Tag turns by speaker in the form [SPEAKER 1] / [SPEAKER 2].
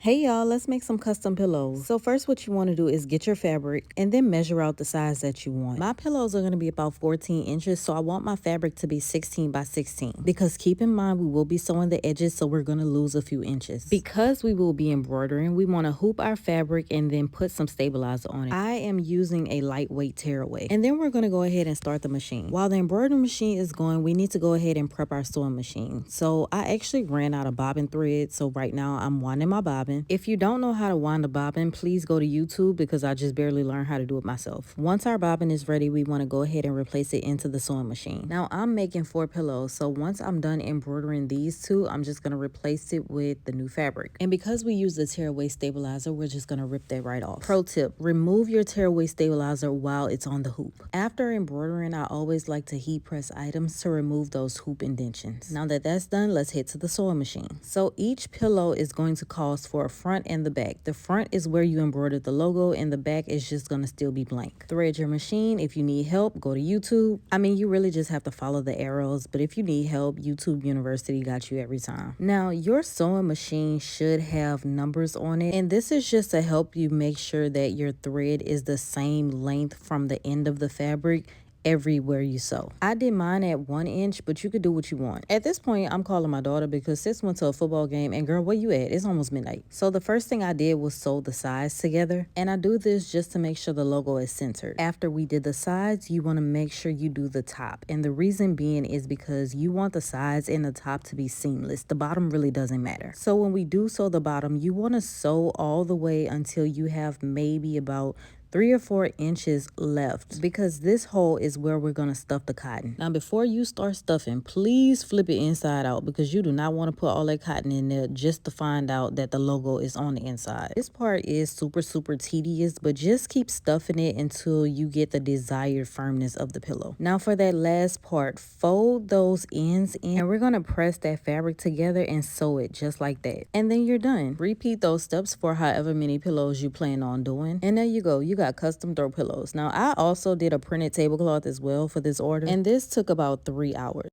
[SPEAKER 1] Hey y'all, let's make some custom pillows. So first what you want to do is get your fabric and then measure out the size that you want. My pillows are going to be about 14 inches, so I want my fabric to be 16 by 16. Because keep in mind we will be sewing the edges, so we're going to lose a few inches. Because we will be embroidering, we want to hoop our fabric and then put some stabilizer on it. I am using a lightweight tearaway. And then we're going to go ahead and start the machine. While the embroidery machine is going, we need to go ahead and prep our sewing machine. So I actually ran out of bobbin thread, so right now I'm winding my bobbin. If you don't know how to wind a bobbin, please go to YouTube because I just barely learned how to do it myself. Once our bobbin is ready, we want to go ahead and replace it into the sewing machine. Now I'm making 4 pillows, so once I'm done embroidering these two, I'm just going to replace it with the new fabric. And because we use the tearaway stabilizer, we're just going to rip that right off. Pro tip, remove your tearaway stabilizer while it's on the hoop. After embroidering, I always like to heat press items to remove those hoop indentions. Now that that's done, let's head to the sewing machine. So each pillow is going to cost for a front and the back. The front is where you embroidered the logo and the back is just going to still be blank. Thread your machine. If you need help, go to YouTube. I mean, you really just have to follow the arrows, but if you need help, YouTube University got you every time. Now, your sewing machine should have numbers on it, and this is just to help you make sure that your thread is the same length from the end of the fabric everywhere you sew. I did mine at 1 inch, but you could do what you want. At this point, I'm calling my daughter because sis went to a football game and girl, where you at? It's almost midnight. So the first thing I did was sew the sides together, and I do this just to make sure the logo is centered. After we did the sides, you want to make sure you do the top. And the reason being is because you want the sides and the top to be seamless. The bottom really doesn't matter. So when we do sew the bottom, you want to sew all the way until you have maybe about 3 or 4 inches left, because this hole is where we're going to stuff the cotton. Now, before you start stuffing, please flip it inside out because you do not want to put all that cotton in there just to find out that the logo is on the inside. This part is super tedious, but just keep stuffing it until you get the desired firmness of the pillow. Now, for that last part, fold those ends in and we're going to press that fabric together and sew it just like that. And then you're done. Repeat those steps for however many pillows you plan on doing. And there you go. You got custom throw pillows. Now I also did a printed tablecloth as well for this order, and this took about 3 hours.